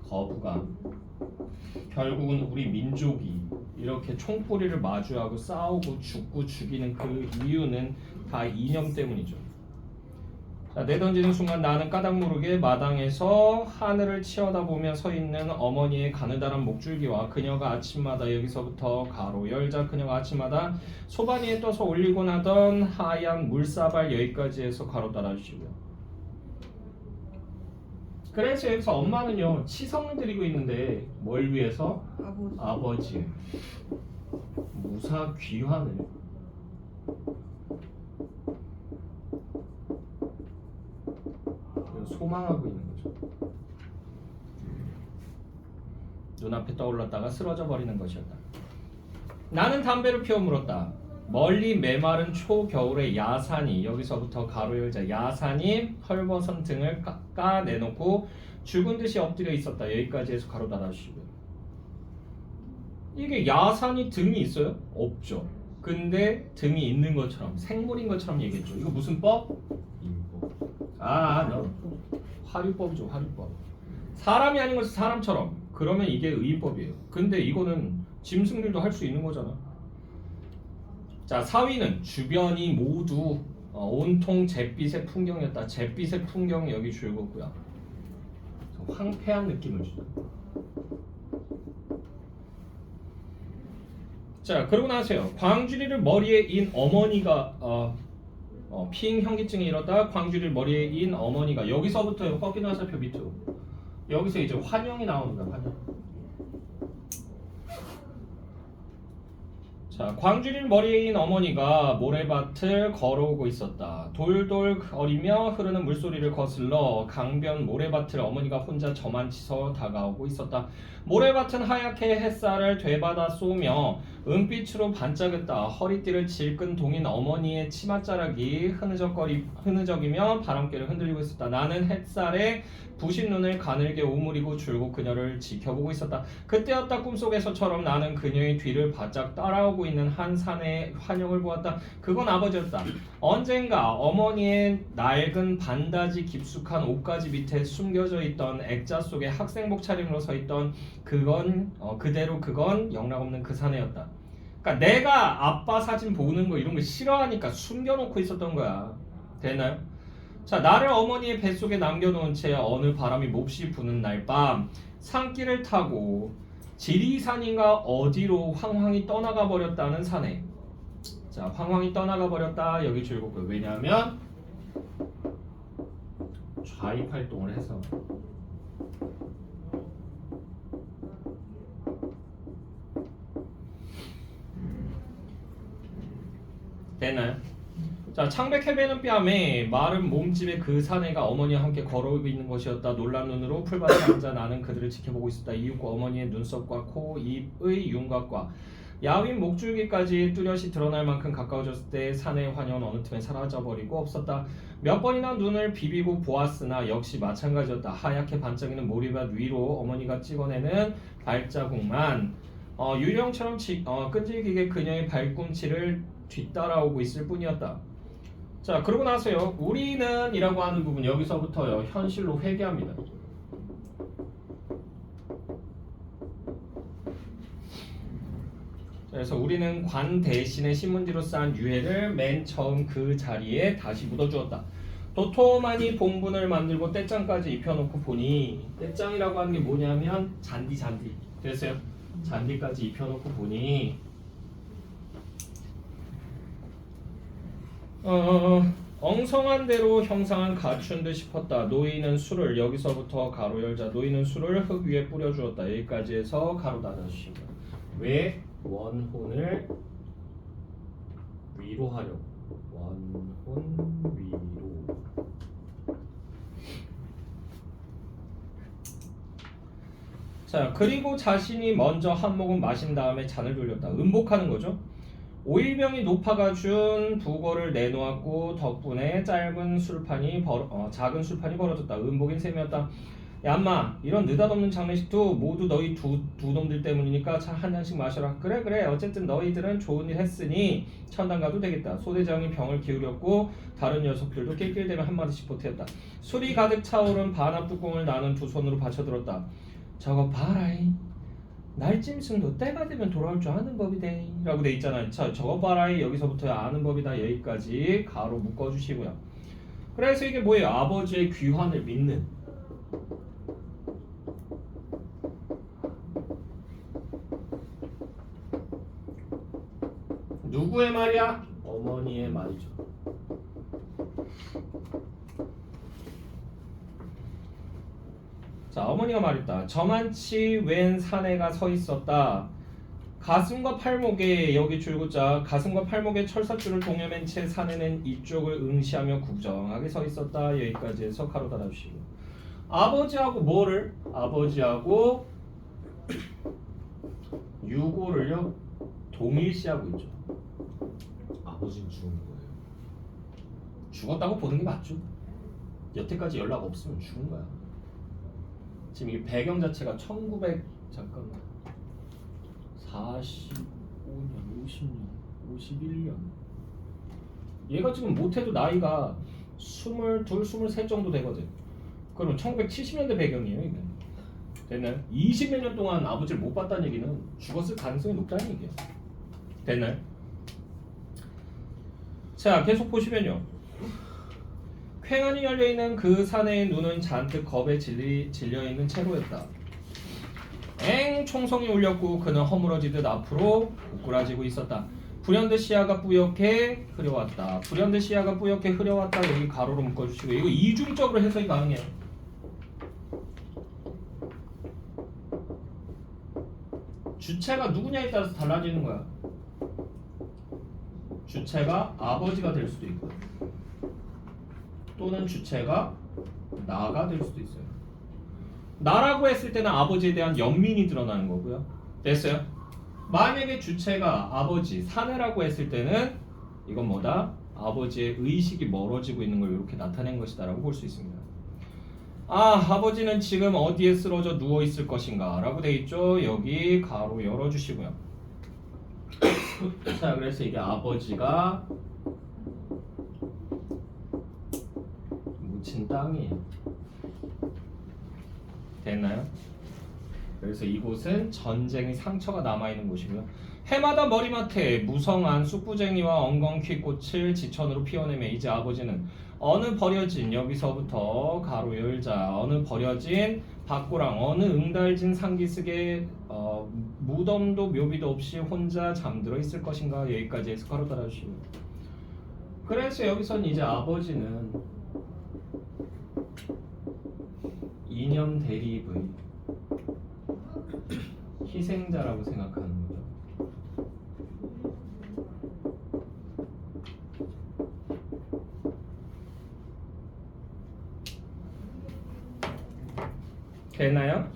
거부감. 결국은 우리 민족이 이렇게 총뿌리를 마주하고 싸우고 죽고 죽이는 그 이유는 다 이념 때문이죠. 자, 내던지는 순간 나는 까닭 모르게 마당에서 하늘을 치어다보며 서 있는 어머니의 가느다란 목줄기와 그녀가 아침마다 여기서부터 가로 열자 그녀가 아침마다 소반 위에 떠서 올리고 나던 하얀 물사발 여기까지 해서 가로 따라주시고요. 그래서 여기서 엄마는요 치성을 드리고 있는데 뭘 위해서? 아버지 무사 귀환을 소망하고 있는 거죠. 눈앞에 떠올랐다가 쓰러져 버리는 것이었다. 나는 담배를 피워 물었다. 멀리 메마른 초겨울의 야산이 여기서부터 가로 열자 야산이 헐벗은 등을 까내놓고 죽은 듯이 엎드려 있었다. 여기까지 해서 가로 닫아주시고요. 이게 야산이 등이 있어요? 없죠. 근데 등이 있는 것처럼 생물인 것처럼 얘기했죠. 이거 무슨 법? 인법. 화류법이죠. 화류법. 사람이 아닌 것이 사람처럼. 그러면 이게 의인법이에요. 근데 이거는 짐승들도 할 수 있는 거잖아. 자, 사위는 주변이 모두 온통 잿빛의 풍경이었다. 잿빛의 풍경이 여기 줄거고요. 황폐한 느낌을 주죠. 자, 그러고 나세요. 광주리를 머리에 인 어머니가 피임 현기증이 일었다. 광주리를 머리에 인 어머니가 여기서부터 꺾인 화살표 밑으로 여기서 이제 환영이 나오는 거야. 환영. 자, 광주리를 머리에 인 어머니가 모래밭을 걸어오고 있었다. 돌돌 거리며 흐르는 물소리를 거슬러 강변 모래밭을 어머니가 혼자 저만치서 다가오고 있었다. 모래밭은 하얗게 햇살을 되받아 쏘며 은빛으로 반짝였다. 허리띠를 질끈 동인 어머니의 치맛자락이 흐느적이며 바람결에 흔들리고 있었다. 나는 햇살에 부신 눈을 가늘게 오므리고 줄곧 그녀를 지켜보고 있었다. 그때였다. 꿈속에서처럼 나는 그녀의 뒤를 바짝 따라오고 있는 한 사내의 환영을 보았다. 그건 아버지였다. 언젠가 어머니의 낡은 반다지 깊숙한 옷가지 밑에 숨겨져 있던 액자 속에 학생복 차림으로 서 있던 그건 그건 영락없는 그 사내였다. 그러니까 내가 아빠 사진 보는 거 이런 거 싫어하니까 숨겨놓고 있었던 거야. 되나요? 자, 나를 어머니의 뱃속에 남겨놓은 채 어느 바람이 몹시 부는 날 밤 산길을 타고 지리산인가 어디로 황황히 떠나가 버렸다는 사내. 자, 황황히 떠나가 버렸다. 여기 줄거고요. 왜냐하면 좌입 활동을 해서 되나요? 자, 창백해 배는 뺨에 마른 몸집의 그 사내가 어머니와 함께 걸어오고 있는 것이었다. 놀란 눈으로 풀밭에 앉아 나는 그들을 지켜보고 있었다. 이윽고 어머니의 눈썹과 코, 입의 윤곽과 야윈 목줄기까지 뚜렷이 드러날 만큼 가까워졌을 때 사내의 환영은 어느 틈에 사라져버리고 없었다. 몇 번이나 눈을 비비고 보았으나 역시 마찬가지였다. 하얗게 반짝이는 모리밭 위로 어머니가 찍어내는 발자국만 유령처럼 끈질기게 그녀의 발꿈치를 뒤따라오고 있을 뿐이었다. 자, 그러고 나서요. 우리는 이라고 하는 부분 여기서부터요. 현실로 회귀합니다. 그래서 우리는 관 대신에 신문지로 싼 유해를 맨 처음 그 자리에 다시 묻어주었다. 도톰하니 본분을 만들고 떼장까지 입혀놓고 보니 떼장이라고 하는 게 뭐냐면 잔디 됐어요? 잔디까지 입혀놓고 보니 엉성한 대로 형상은 갖춘 듯 싶었다. 노인은 술을 여기서부터 가로 열자 노인은 술을 흙 위에 뿌려주었다. 여기까지 해서 가로 닫아주시고 왜 원혼을 위로 하려고 원혼 위로 자 그리고 자신이 먼저 한 모금 마신 다음에 잔을 돌렸다. 음복하는 거죠. 오일병이 높아가 준 부거를 내놓았고 덕분에 작은 술판이 벌어졌다. 음복인 셈이었다. 야 인마 이런 느닷없는 장례식도 모두 너희 두 놈들 때문이니까 차 한 잔씩 마셔라. 그래 어쨌든 너희들은 좋은 일 했으니 천당 가도 되겠다. 소대장이 병을 기울였고 다른 녀석들도 낄낄대며 한마디씩 보태었다. 술이 가득 차오른 반합 뚜껑을 나는 두 손으로 받쳐들었다. 저거 봐라이 날짐승도 때가 되면 돌아올 줄 아는 법이대 라고 돼 있잖아요. 자, 저거 봐라이 여기서부터 아는 법이다. 여기까지 가로 묶어주시고요. 그래서 이게 뭐예요? 아버지의 귀환을 믿는 누구의 말이야? 어머니의 말이죠. 자, 어머니가 말했다. 저만치 웬 사내가 서 있었다. 가슴과 팔목에 여기 줄구자 가슴과 팔목에 철사줄을 동여맨 채 사내는 이쪽을 응시하며 구정하게 서 있었다. 여기까지 해서 가로 닫아주시고 아버지하고 뭐를? 아버지하고 유고를요 동일시하고 있죠. 아버지는 죽은 거예요. 죽었다고 보는 게 맞죠. 여태까지 연락 없으면 죽은 거야. 지금 이 배경 자체가 1945년, 50년, 51년. 얘가 지금 못해도 나이가 22, 23 정도 되거든. 그러면 1970년대 배경이에요, 이게. 됐나요? 20몇 년 동안 아버지를 못 봤다는 얘기는 죽었을 가능성이 높다는 얘기야. 됐나요? 자, 계속 보시면요. 쾌한이 열려있는 그 사내의 눈은 잔뜩 겁에 질려있는 채로였다. 엥 총성이 울렸고 그는 허물어지듯 앞으로 고꾸라지고 있었다. 불현듯 시야가 뿌옇게 흐려왔다. 불현듯 시야가 뿌옇게 흐려왔다. 여기 가로로 묶어주시고 이거 이중적으로 해석이 가능해요. 주체가 누구냐에 따라서 달라지는 거야. 주체가 아버지가 될 수도 있고 또는 주체가 나가 될 수도 있어요. 나라고 했을 때는 아버지에 대한 연민이 드러나는 거고요. 됐어요? 만약에 주체가 아버지, 사내라고 했을 때는 이건 뭐다? 아버지의 의식이 멀어지고 있는 걸 이렇게 나타낸 것이다 라고 볼 수 있습니다. 아버지는 지금 어디에 쓰러져 누워 있을 것인가 라고 돼 있죠. 여기 가로 열어주시고요. 자, 그래서 이게 아버지가 묻힌 땅이에요. 됐나요? 그래서 이곳은 전쟁의 상처가 남아있는 곳이고요. 해마다 머리맡에 무성한 쑥부쟁이와 엉겅퀴꽃을 지천으로 피워내며 이제 아버지는 어느 버려진 여기서부터 가로 열자 어느 버려진 밭고랑 어느 응달진 상기슭에 무덤도 묘비도 없이 혼자 잠들어 있을 것인가. 여기까지 해서 가로 달아주시고요. 그래서 여기서는 이제 아버지는 이념 대립의 희생자라고 생각하는 거죠. 되나요?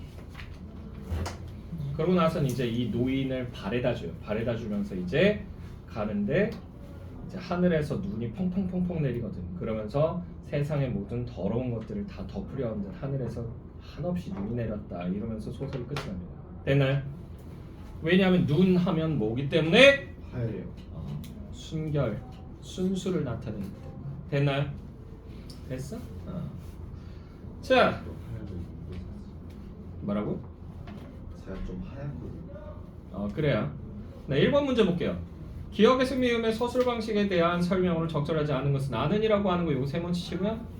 그러고 나서는 이제 이 노인을 바래다 줘요. 바래다 주면서 이제 가는데 이제 하늘에서 눈이 펑펑펑펑 내리거든. 그러면서 세상의 모든 더러운 것들을 다 덮으려 하는데 하늘에서 한없이 눈이 내렸다 이러면서 소설이 끝이 납니다. 됐나요? 왜냐하면 눈 하면 뭐기 때문에 하얘요. 순결, 순수를 나타내는 것 때문에. 됐나요? 됐어? 자, 좀 하얗고 뭐라고? 제가 좀 하얗고. 그래요. 네, 1번 문제 볼게요. 기억의 승리음의 서술 방식에 대한 설명으로 적절하지 않은 것은 아는이라고 하는 거 이거 3번 치시고요.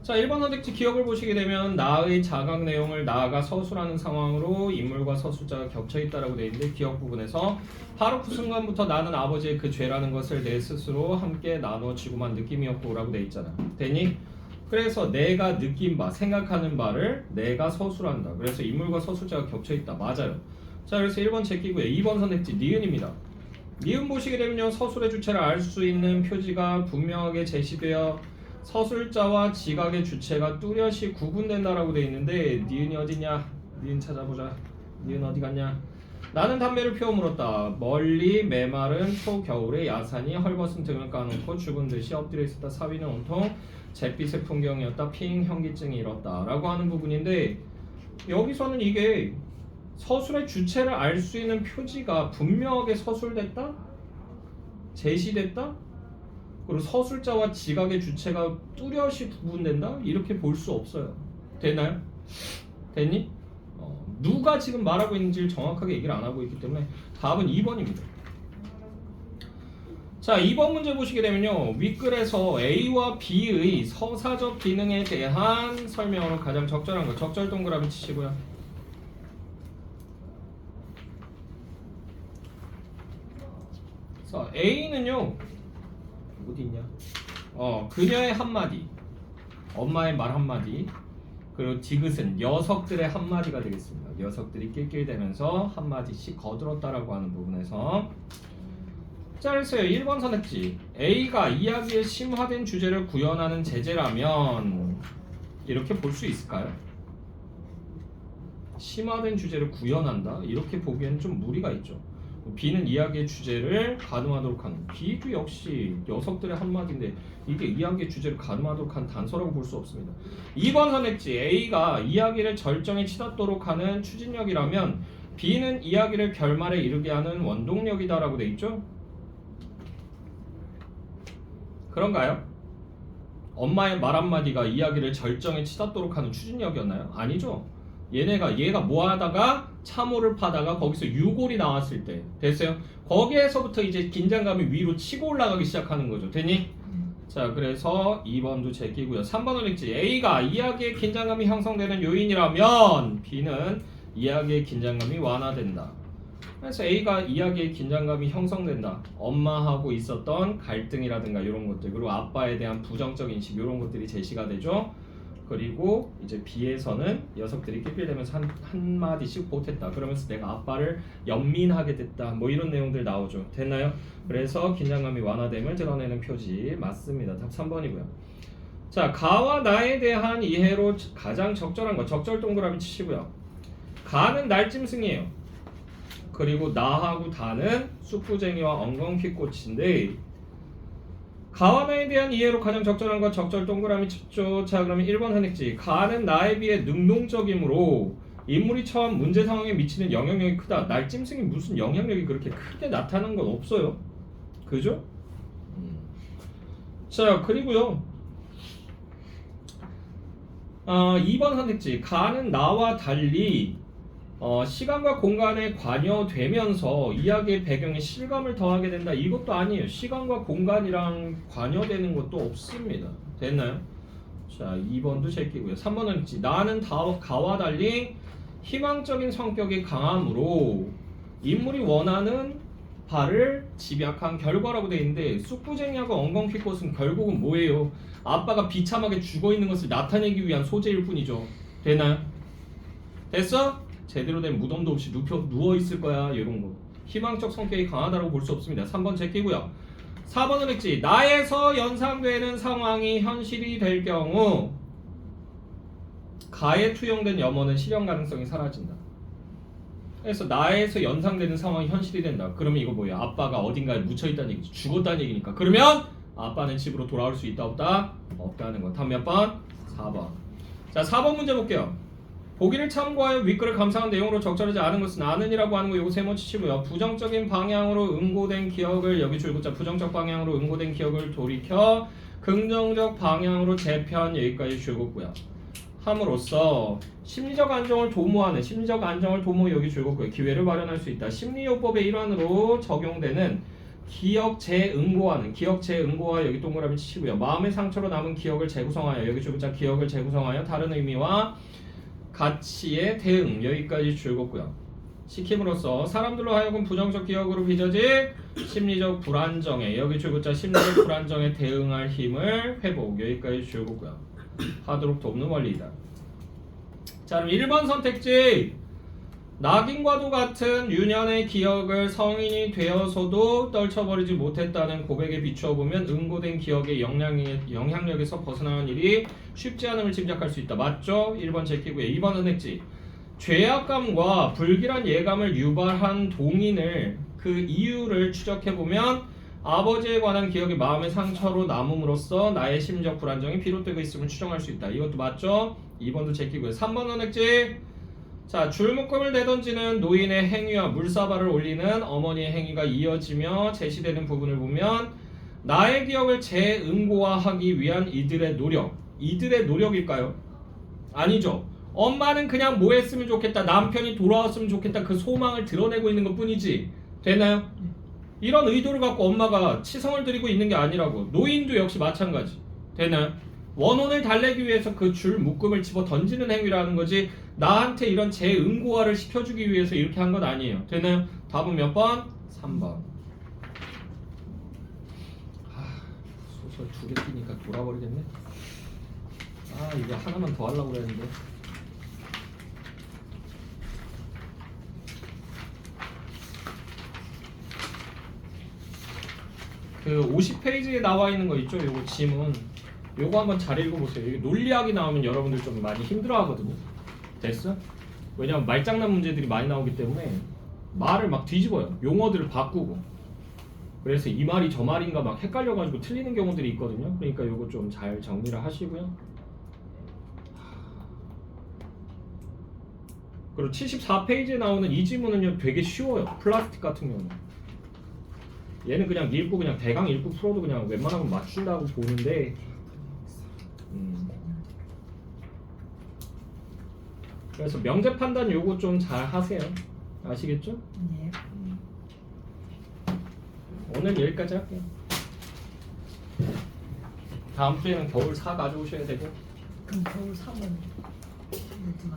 자, 1번 선택지 기억을 보시게 되면 나의 자각 내용을 나아가 서술하는 상황으로 인물과 서술자가 겹쳐있다라고 되어 있는데 기억 부분에서 바로 그 순간부터 나는 아버지의 그 죄라는 것을 내 스스로 함께 나누어지고만 느낌이었고 라고 되어 있잖아. 되니? 그래서 내가 느낀 바, 생각하는 바를 내가 서술한다. 그래서 인물과 서술자가 겹쳐있다. 맞아요. 자, 그래서 1번 제끼고요. 2번 선택지 니은입니다. 니은 보시게 되면요, 서술의 주체를 알 수 있는 표지가 분명하게 제시되어 서술자와 지각의 주체가 뚜렷이 구분된다라고 돼 있는데 니은이 어디냐? 니은 찾아보자. 니은 어디 갔냐? 나는 담배를 피워 물었다. 멀리 메마른 초겨울에 야산이 헐벗은 등을 까놓고 죽은 듯이 엎드려 있었다. 사위는 온통 잿빛의 풍경이었다. 핑 현기증이 일었다 라고 하는 부분인데 여기서는 이게 서술의 주체를 알 수 있는 표지가 분명하게 서술됐다? 제시됐다? 그리고 서술자와 지각의 주체가 뚜렷이 구분된다? 이렇게 볼 수 없어요. 됐나요? 됐니? 누가 지금 말하고 있는지를 정확하게 얘기를 안 하고 있기 때문에 답은 2번입니다. 자, 2번 문제 보시게 되면요, 윗글에서 A와 B의 서사적 기능에 대한 설명으로 가장 적절한 거 적절 동그라미 치시고요. 자, A는요 어디 있냐? 그녀의 한마디, 엄마의 말 한마디, 그리고 디귿은 녀석들의 한마디가 되겠습니다. 녀석들이 낄낄대면서 한마디씩 거들었다라고 하는 부분에서 자, 그래서요 1번 선택지 A가 이야기의 심화된 주제를 구현하는 제재라면 이렇게 볼 수 있을까요? 심화된 주제를 구현한다? 이렇게 보기에는 좀 무리가 있죠. B는 이야기의 주제를 가늠하도록 하는, B도 역시 녀석들의 한마디인데 이게 이야기의 주제를 가늠하도록 한 단서라고 볼 수 없습니다. 2번 선택지 A가 이야기를 절정에 치닫도록 하는 추진력이라면 B는 이야기를 결말에 이르게 하는 원동력이다 라고 돼 있죠. 그런가요? 엄마의 말 한마디가 이야기를 절정에 치닫도록 하는 추진력이었나요? 아니죠. 얘가 뭐 하다가 참호를 파다가 거기서 유골이 나왔을 때 됐어요? 거기에서부터 이제 긴장감이 위로 치고 올라가기 시작하는 거죠. 됐니? 자, 그래서 2번도 제끼고요. 3번 선택지 A가 이야기의 긴장감이 형성되는 요인이라면 B는 이야기의 긴장감이 완화된다. 그래서 A가 이야기의 긴장감이 형성된다. 엄마하고 있었던 갈등이라든가 이런 것들, 그리고 아빠에 대한 부정적 인식 이런 것들이 제시가 되죠. 그리고 이제 B에서는 녀석들이 낄낄대면서 한마디씩 보탰다. 그러면서 내가 아빠를 연민하게 됐다. 뭐 이런 내용들 나오죠. 됐나요? 그래서 긴장감이 완화됨을 드러내는 표지 맞습니다. 답 3번이고요. 자, 가와 나에 대한 이해로 가장 적절한 거 적절 동그라미 치시고요. 가는 날짐승이에요. 그리고 나하고 다는 쑥부쟁이와 엉겅퀴꽃인데 가와 나에 대한 이해로 가장 적절한 건 적절 동그라미 쳤죠. 자 그러면 1번 선택지. 가는 나에 비해 능동적이므로 인물이 처한 문제 상황에 미치는 영향력이 크다. 날짐승이 무슨 영향력이 그렇게 크게 나타나는 건 없어요. 그죠? 자 그리고요 2번 선택지. 가는 나와 달리 시간과 공간에 관여되면서 이야기의 배경에 실감을 더하게 된다. 이것도 아니에요. 시간과 공간이랑 관여되는 것도 없습니다. 됐나요? 자 2번도 제끼고요. 3번 선택지. 나는 가와 달리 희망적인 성격이 강하므로 인물이 원하는 바를 집약한 결과라고 되어 있는데 쑥부쟁이하고 엉겅퀴꽃은 결국은 뭐예요? 아빠가 비참하게 죽어있는 것을 나타내기 위한 소재일 뿐이죠. 되나요? 됐어? 제대로 된 무덤도 없이 누워있을 거야. 이런 거 희망적 성격이 강하다고 볼 수 없습니다. 3번 제끼고요. 4번 선택지. 나에서 연상되는 상황이 현실이 될 경우 가에 투영된 염원은 실현 가능성이 사라진다. 그래서 나에서 연상되는 상황이 현실이 된다. 그러면 이거 뭐예요? 아빠가 어딘가에 묻혀있다는 얘기지. 죽었다는 얘기니까. 그러면 아빠는 집으로 돌아올 수 있다 없다? 없다는 거. 다음 몇 번? 4번. 자 4번 문제 볼게요. 보기를 참고하여 윗글을 감상한 내용으로 적절하지 않은 것은 아는이라고 하는 거 요거 세모 치시고요. 부정적인 방향으로 응고된 기억을 여기 줄고자 부정적 방향으로 응고된 기억을 돌이켜 긍정적 방향으로 재편 여기까지 줄고고요. 함으로써 심리적 안정을 도모하는 심리적 안정을 도모 여기 줄고고요. 기회를 마련할 수 있다. 심리요법의 일환으로 적용되는 기억 재응고하는 기억 재응고와 여기 동그라미 치시고요. 마음의 상처로 남은 기억을 재구성하여 여기 줄고자 기억을 재구성하여 다른 의미와 가치의 대응 여기까지 줄고고요. 시킴으로써 사람들로 하여금 부정적 기억으로 빚어진 심리적 불안정에 여기 줄고자 심리적 불안정에 대응할 힘을 회복 여기까지 줄고고요. 하도록 돕는 원리이다. 자 그럼 1번 선택지. 낙인과도 같은 유년의 기억을 성인이 되어서도 떨쳐버리지 못했다는 고백에 비추어 보면 응고된 기억의 영향력에서 벗어나는 일이 쉽지 않음을 짐작할 수 있다. 맞죠? 1번 제끼고요. 2번 선택지. 죄악감과 불길한 예감을 유발한 동인을 그 이유를 추적해보면 아버지에 관한 기억이 마음의 상처로 남음으로써 나의 심리적 불안정이 비롯되고 있음을 추정할 수 있다. 이것도 맞죠? 2번도 제끼고요. 3번 선택지. 자 줄묶음을 내던지는 노인의 행위와 물사발을 올리는 어머니의 행위가 이어지며 제시되는 부분을 보면 나의 기억을 재응고화하기 위한 이들의 노력일까요? 아니죠. 엄마는 그냥 뭐 했으면 좋겠다, 남편이 돌아왔으면 좋겠다, 그 소망을 드러내고 있는 것 뿐이지. 되나요? 이런 의도를 갖고 엄마가 치성을 드리고 있는 게 아니라고. 노인도 역시 마찬가지. 되나요? 원혼을 달래기 위해서 그 줄 묶음을 집어 던지는 행위라는 거지 나한테 이런 재응고화를 시켜주기 위해서 이렇게 한 건 아니에요. 되나요? 답은 몇 번? 3번. 소설 2개 끼니까 돌아버리겠네. 이거 하나만 더 하려고 그랬는데. 그 50페이지에 나와 있는 거 있죠? 요거 지문. 요거 한번 잘 읽어보세요. 이게 논리학이 나오면 여러분들 좀 많이 힘들어하거든요. 됐어? 왜냐면 말장난 문제들이 많이 나오기 때문에 말을 막 뒤집어요. 용어들을 바꾸고. 그래서 이 말이 저 말인가 막 헷갈려가지고 틀리는 경우들이 있거든요. 그러니까 요거 좀 잘 정리를 하시고요. 그리고 74페이지에 나오는 이 지문은요 되게 쉬워요. 플라스틱 같은 경우는. 얘는 그냥 읽고 그냥 대강 읽고 풀어도 그냥 웬만하면 맞춘다고 보는데 그래서 명제 판단 요거 좀 잘 하세요. 아시겠죠? 네. 오늘 여기까지 할게요. 다음 주에는 겨울 4 가져오셔야 되고. 그럼 겨울 3번